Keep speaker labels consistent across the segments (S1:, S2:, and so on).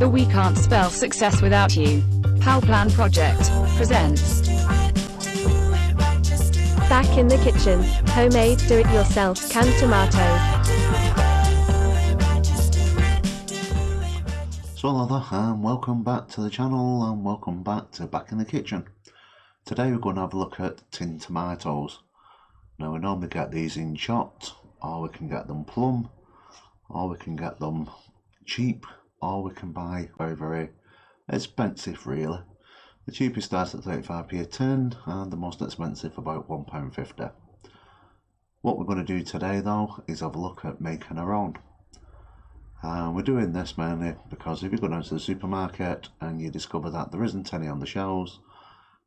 S1: The We Can't Spell Success Without You PowerPlan project presents
S2: Back in the kitchen, homemade do-it-yourself canned tomatoes.
S3: So hello there, and welcome back to the channel, and welcome back to Back in the Kitchen. Today we're going to have a look at tinned tomatoes. Now we normally get these in chopped, or we can get them plumb, or we can get them cheap, or we can buy very expensive really. The cheapest starts at 35p a tin, and the most expensive about £1.50. What we're going to do today though is have a look at making our own. We're doing this mainly because if you go down to the supermarket and you discover that there isn't any on the shelves,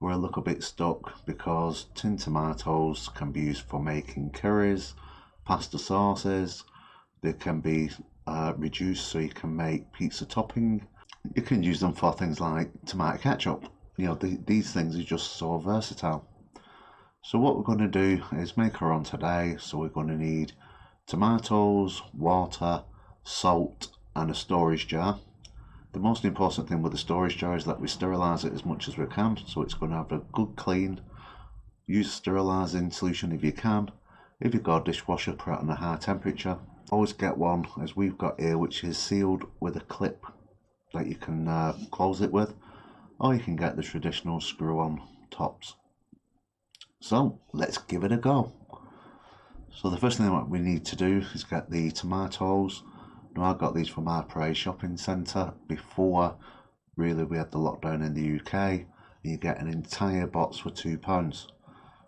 S3: we're a little bit stuck because tinned tomatoes can be used for making curries, pasta sauces. They can be reduced so you can make pizza topping. You can use them for things like tomato ketchup. You know, these things are just so versatile. So what we're going to do is make our own today. So we're going to need tomatoes, water, salt and a storage jar. The most important thing with the storage jar is that we sterilise it as much as we can, so it's going to have a good clean. Use a sterilising solution if you can. If you've got a dishwasher, put it on a high temperature. Always get one as we've got here, which is sealed with a clip that you can close it with, or you can get the traditional screw-on tops. So let's give it a go. So the first thing that we need to do is get the tomatoes. Now I got these from our Prey shopping centre before really we had the lockdown in the UK, and you get an entire box for £2.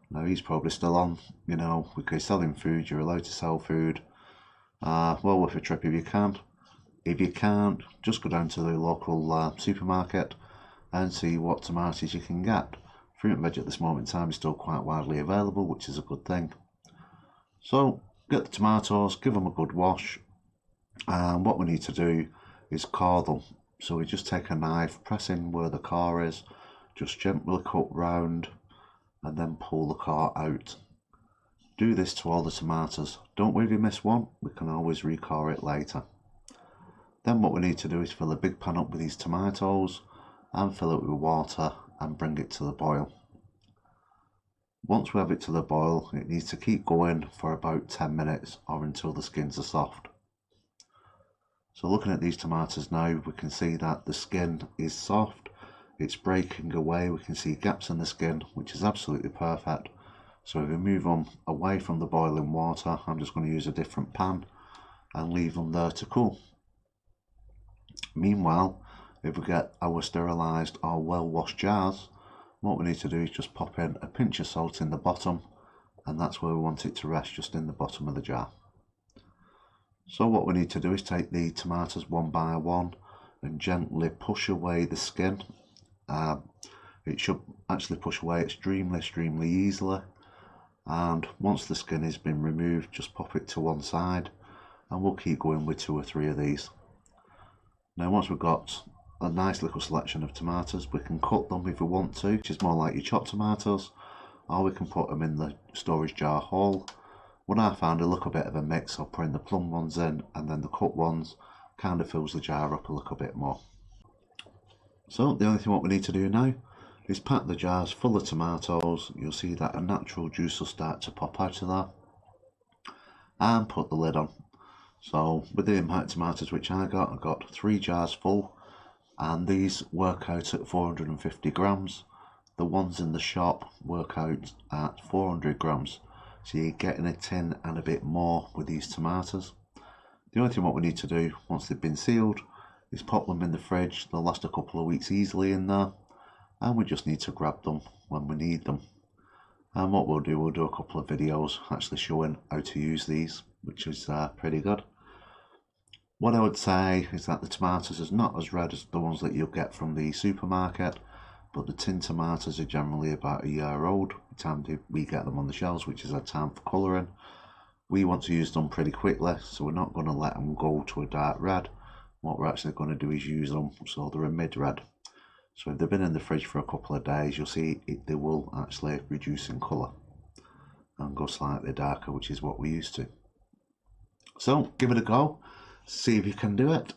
S3: Now he's probably still on, you know, because you're selling food, you're allowed to sell food. Well worth a trip if you can. If you can't, just go down to the local supermarket and see what tomatoes you can get. Fruit and veg at this moment in time is still quite widely available, which is a good thing. So get the tomatoes, give them a good wash, and what we need to do is core them. So we just take a knife, press in where the core is, just gently cut round and then pull the core out. Do this to all the tomatoes. Don't worry if you miss one, we can always recore it later. Then what we need to do is fill a big pan up with these tomatoes and fill it with water and bring it to the boil. Once we have it to the boil, it needs to keep going for about 10 minutes or until the skins are soft. So looking at these tomatoes now, we can see that the skin is soft, it's breaking away, we can see gaps in the skin, which is absolutely perfect. So if we move them away from the boiling water, I'm just going to use a different pan and leave them there to cool. Meanwhile, if we get our sterilised or well washed jars, what we need to do is just pop in a pinch of salt in the bottom, and that's where we want it to rest, just in the bottom of the jar. So what we need to do is take the tomatoes one by one and gently push away the skin. It should actually push away extremely easily, and once the skin has been removed, just pop it to one side, and we'll keep going with 2 or 3 of these. Now once we've got a nice little selection of tomatoes, we can cut them if we want to, which is more like your chopped tomatoes, or we can put them in the storage jar whole. When I found a little bit of a mix of putting the plum ones in and then the cut ones, kind of fills the jar up a little bit more. So the only thing what we need to do now is pack the jars full of tomatoes. You'll see that a natural juice will start to pop out of that, and put the lid on. So with the impact tomatoes which I got 3 jars full, and these work out at 450 grams. The ones in the shop work out at 400 grams. So you're getting a tin and a bit more with these tomatoes. The only thing what we need to do once they've been sealed is pop them in the fridge. They'll last a couple of weeks easily in there, and we just need to grab them when we need them. And what we'll do a couple of videos actually showing how to use these, which is pretty good. What I would say is that the tomatoes is not as red as the ones that you'll get from the supermarket, but the tinned tomatoes are generally about a year old by the time we get them on the shelves, which is our time for colouring. We want to use them pretty quickly, so we're not going to let them go to a dark red. What we're actually going to do is use them so they're a mid-red. So if they've been in the fridge for a couple of days, you'll see they will actually reduce in colour and go slightly darker, which is what we're used to. So give it a go, see if you can do it.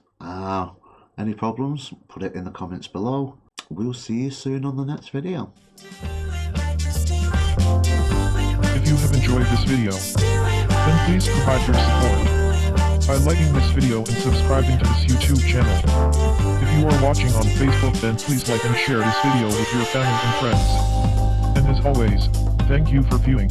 S3: Any problems, put it in the comments below. We'll see you soon on the next video.
S4: If you have enjoyed this video, then please provide your support by liking this video and subscribing to this YouTube channel. If you are watching on Facebook, then please like and share this video with your family and friends. And as always, thank you for viewing.